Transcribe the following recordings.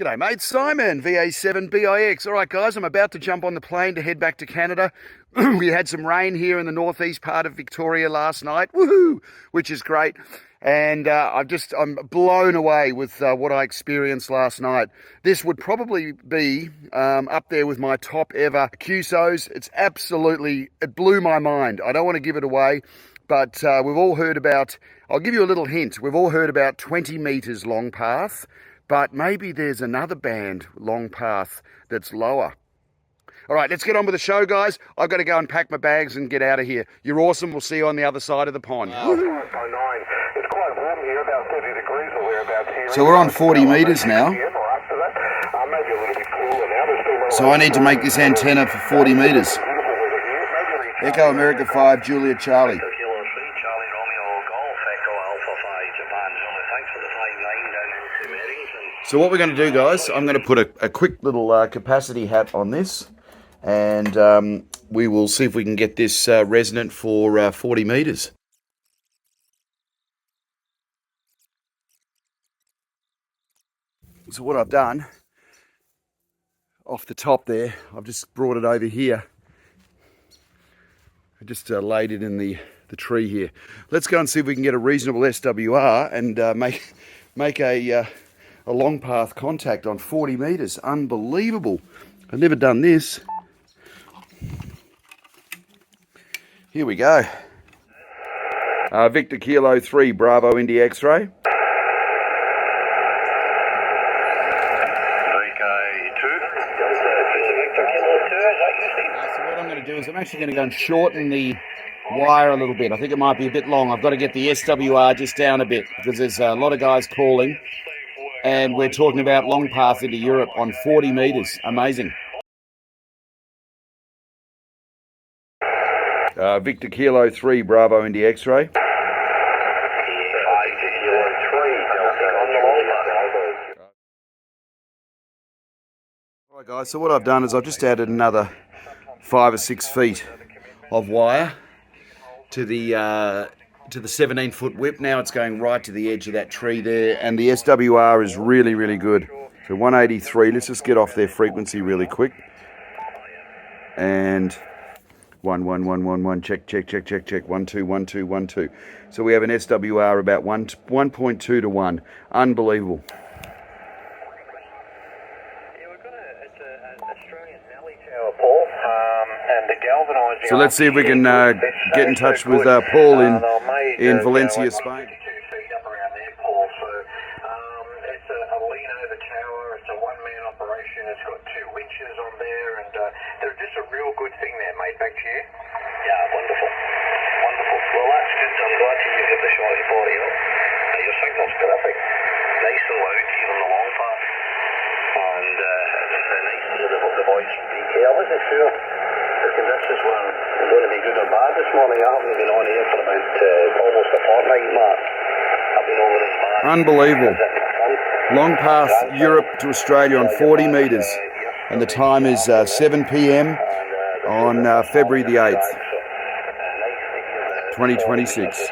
G'day mate, Simon, VA7BIX. Alright guys, I'm about to jump on the plane to head back to Canada. We had some rain here in the northeast part of Victoria last night, woohoo, which is great. And I'm blown away with what I experienced last night. This would probably be up there with my top ever QSOs. It blew my mind. I don't want to give it away, but we've all heard about, I'll give you a little hint, we've all heard about 20 metres long path. But maybe there's another band, long path, that's lower. All right, let's get on with the show, guys. I've got to go and pack my bags and get out of here. You're awesome. We'll see you on the other side of the pond. Wow. It's quite warm here, about 30 degrees or thereabouts here. So we're on 40 metres now. So I need to make this antenna for 40 metres. Echo America 5, Juliet Charlie. So what we're going to do, guys, I'm going to put a quick little capacity hat on this, and we will see if we can get this resonant for 40 metres. So what I've done, off the top there, I've just brought it over here. I just laid it in the tree here. Let's go and see if we can get a reasonable SWR and make a long path contact on 40 metres. Unbelievable. I've never done this. Here we go. Victor Kilo 3, Bravo India X-ray. So what I'm going to do is I'm actually going to go and shorten the wire a little bit. I think it might be a bit long. I've got to get the SWR just down a bit because there's a lot of guys calling. And we're talking about long path into Europe on 40 metres. Amazing. Victor Kilo 3, Bravo India X-ray. Alright guys, so what I've done is I've just added another 5 or 6 feet of wire to the 17-foot whip. Now it's going right to the edge of that tree there, and the SWR is really, really good. So 183, let's just get off their frequency really quick. And 1, 1, 1, 1, 1, check, check, check, check, check, 1, 2, 1, 2, 1, 2. So we have an SWR about 1.2 to 1. Unbelievable. So let's see if we can get in touch with Paul in Valencia, Spain. It's a lean over tower. It's a one-man operation. It's got 2 winches on there, and they're just a real good thing there, mate. Back to you. Yeah, wonderful. Wonderful. Well, that's good. I'm glad you get the shorty body up. Your signal's terrific. Nice and loud, even the long part. And nice to hear the voice from BK. I wasn't sure the conditions were going to be good or bad this morning. I haven't been on here for about almost a fortnight, Mark. I've been over in Bath. Unbelievable. Long path Europe to Australia on 40 metres, and the time is 7 p.m. on February the 8th, 2026.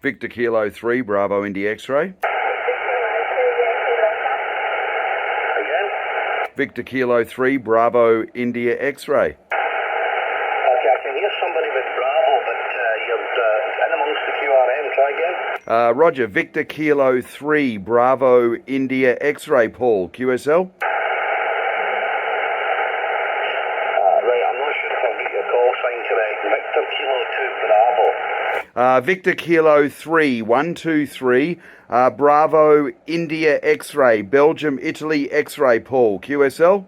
Victor Kilo 3, Bravo India X-ray. Victor Kilo 3, Bravo India X-ray. Okay, I can hear somebody with Bravo, but you're in amongst the QRM. Try again. Roger, Victor Kilo 3, Bravo India X-ray, Paul, QSL. Right, I'm not sure if I'll get your call sign correct. Victor Kilo 2, Bravo. Victor Kilo 3, 123, Bravo India X-ray, Belgium, Italy X-ray, Paul, QSL. Okay,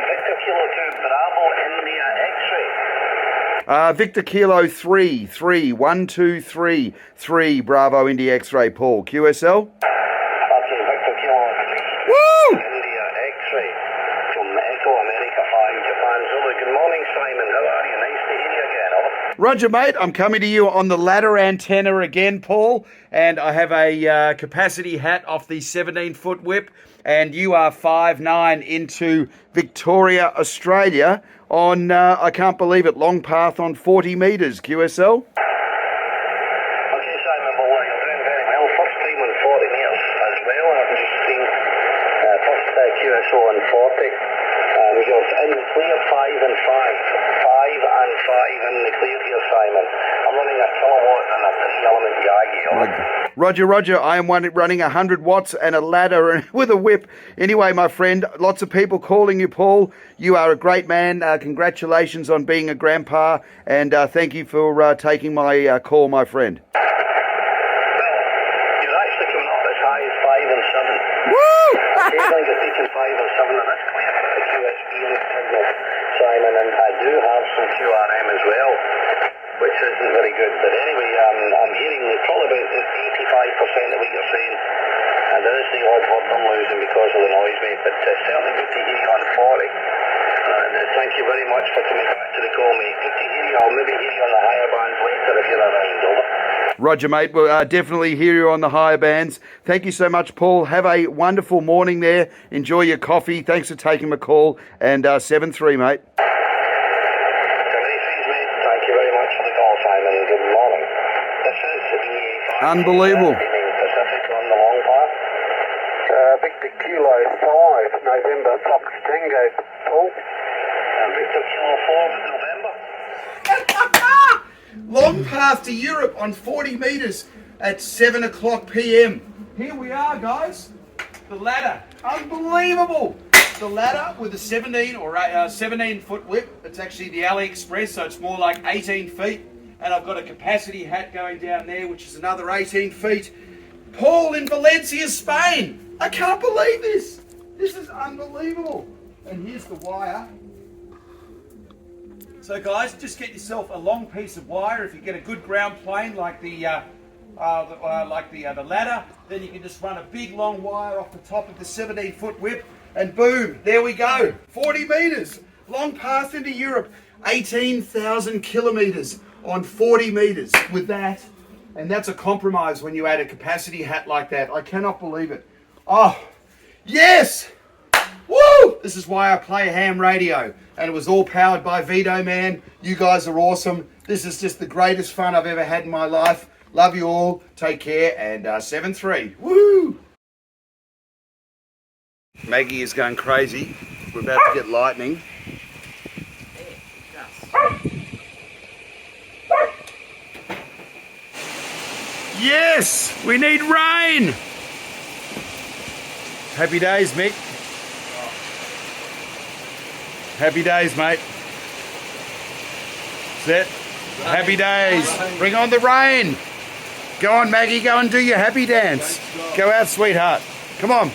Victor Kilo 2, Bravo India X-ray. Victor Kilo 3, 123, 3, Bravo India X-ray, Paul, QSL. Okay, Victor Kilo 3. Woo! India X-ray from Echo America 5, Japan Zulu. Good morning, Simon. How are you? Nice to hear you again. Roger, mate. I'm coming to you on the ladder antenna again, Paul. And I have a capacity hat off the 17-foot whip. And you are 5'9" into Victoria, Australia on, I can't believe it, long path on 40 metres, QSL. QSO and 40. You're in the clear 5 and 5. 5 and 5 in the clear here, Simon. I'm running a kilowatt and a 3-element Yagi. Roger. I am running 100 watts and a ladder with a whip. Anyway, my friend, lots of people calling you, Paul. You are a great man. Congratulations on being a grandpa. And thank you for taking my call, my friend. Well, you're actually coming up as high as 5 and 7. Woo! Occasionally you're taking 5 and 7 and that's clear for the QSB signal, Simon, and I do have some QRM as well, which isn't very good. But anyway, I'm hearing probably about 85% of what you're saying, and there is the odd word I'm losing because of the noise, mate, but certainly good to hear you on 40. And thank you very much for coming back to the call, mate. Good to hear you. I'll maybe hear you on the higher bands later if you're around, over. Roger, mate. We'll definitely hear you on the higher bands. Thank you so much, Paul. Have a wonderful morning there. Enjoy your coffee. Thanks for taking my call. And 7-3, mate. Thank you very much for the call, Simon. Good morning. This is VA5. Unbelievable. Pacific on the long path. Victor Kilo 5, November, Fox Tango, Paul. Victor Kilo 4, November. Long path to Europe on 40 metres at 7 o'clock p.m. Here we are, guys. The ladder. Unbelievable. The ladder with a 17-foot whip. It's actually the AliExpress, so it's more like 18 feet. And I've got a capacity hat going down there, which is another 18 feet. Paul in Valencia, Spain. I can't believe this. This is unbelievable. And here's the wire. So guys, just get yourself a long piece of wire. If you get a good ground plane like the ladder, then you can just run a big long wire off the top of the 17-foot whip, and boom, there we go. 40 metres, long path into Europe, 18,000 kilometres on 40 metres with that. And that's a compromise when you add a capacity hat like that. I cannot believe it. Oh, yes! Woo! This is why I play ham radio. And it was all powered by VTOMAN. You guys are awesome. This is just the greatest fun I've ever had in my life. Love you all. Take care. And 7-3. Woo! Maggie is going crazy. We're about to get lightning. Yes! We need rain! Happy days, Mick. Happy days, mate. Set. Happy days. Bring on the rain. Go on, Maggie. Go and do your happy dance. Go out, sweetheart. Come on.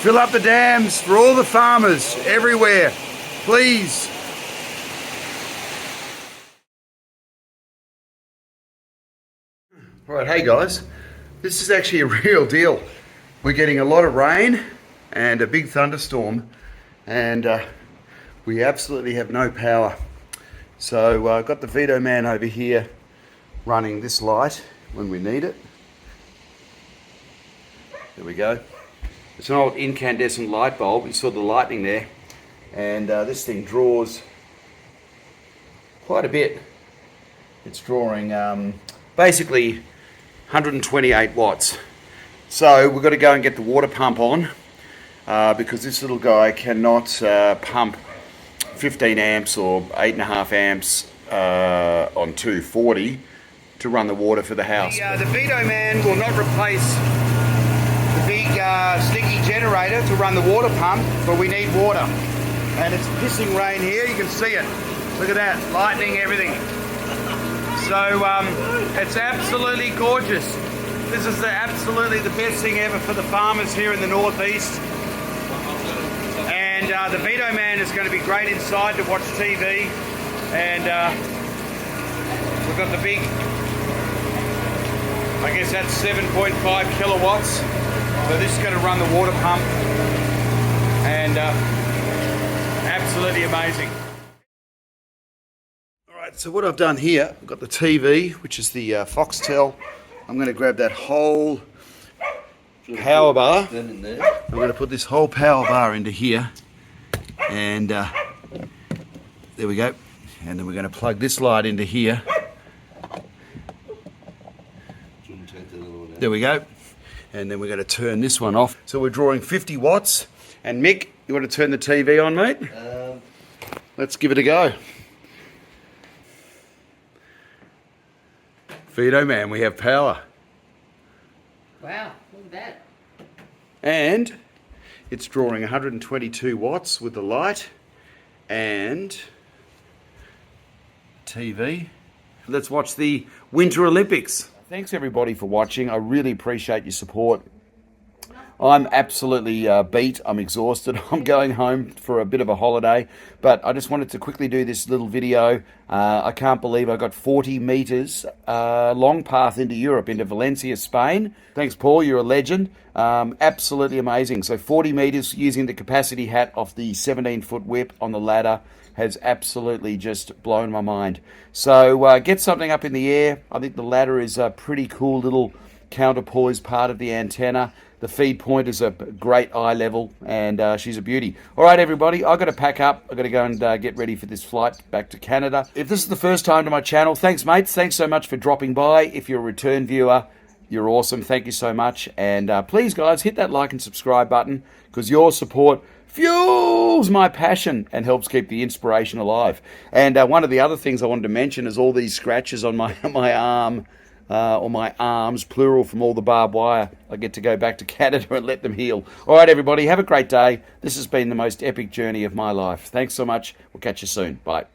Fill up the dams for all the farmers everywhere. Please. All right, hey guys. This is actually a real deal. We're getting a lot of rain and a big thunderstorm, and we absolutely have no power. So I've got the VTOMAN over here running this light when we need it. There we go. It's an old incandescent light bulb. You saw the lightning there, and this thing draws quite a bit. It's drawing basically 128 watts. So we've got to go and get the water pump on, because this little guy cannot pump 15 amps or 8.5 amps on 240 to run the water for the house. The VTOMAN will not replace the big sticky generator to run the water pump, but we need water. And it's pissing rain here, you can see it. Look at that, lightning, everything. So it's absolutely gorgeous. This is absolutely the best thing ever for the farmers here in the northeast. And the VTOMAN is going to be great inside to watch TV. And we've got the big, I guess that's 7.5 kilowatts. So this is going to run the water pump. And absolutely amazing. So what I've done here, I've got the TV, which is the Foxtel. I'm going to grab that whole power bar. I'm going to put this whole power bar into here, and there we go. And then we're going to plug this light into here. There we go. And then we're going to turn this one off. So we're drawing 50 watts. And Mick, you want to turn the TV on, mate? Let's give it a go. VTOMAN, we have power. Wow, look at that. And it's drawing 122 watts with the light and TV. Let's watch the Winter Olympics. Thanks everybody for watching. I really appreciate your support. I'm absolutely beat. I'm exhausted. I'm going home for a bit of a holiday, but I just wanted to quickly do this little video. I can't believe I got 40 metres long path into Europe, into Valencia, Spain. Thanks, Paul. You're a legend. Absolutely amazing. So 40 metres using the capacity hat off the 17-foot whip on the ladder has absolutely just blown my mind. So get something up in the air. I think the ladder is a pretty cool little counterpoise part of the antenna. The feed point is a great eye level, and she's a beauty. All right, everybody, I've got to pack up. I've got to go and get ready for this flight back to Canada. If this is the first time to my channel, thanks, mates. Thanks so much for dropping by. If you're a return viewer, you're awesome. Thank you so much. And please, guys, hit that like and subscribe button, because your support fuels my passion and helps keep the inspiration alive. And one of the other things I wanted to mention is all these scratches on my arm, or my arms, plural, from all the barbed wire. I get to go back to Canada and let them heal. All right, everybody, have a great day. This has been the most epic journey of my life. Thanks so much. We'll catch you soon. Bye.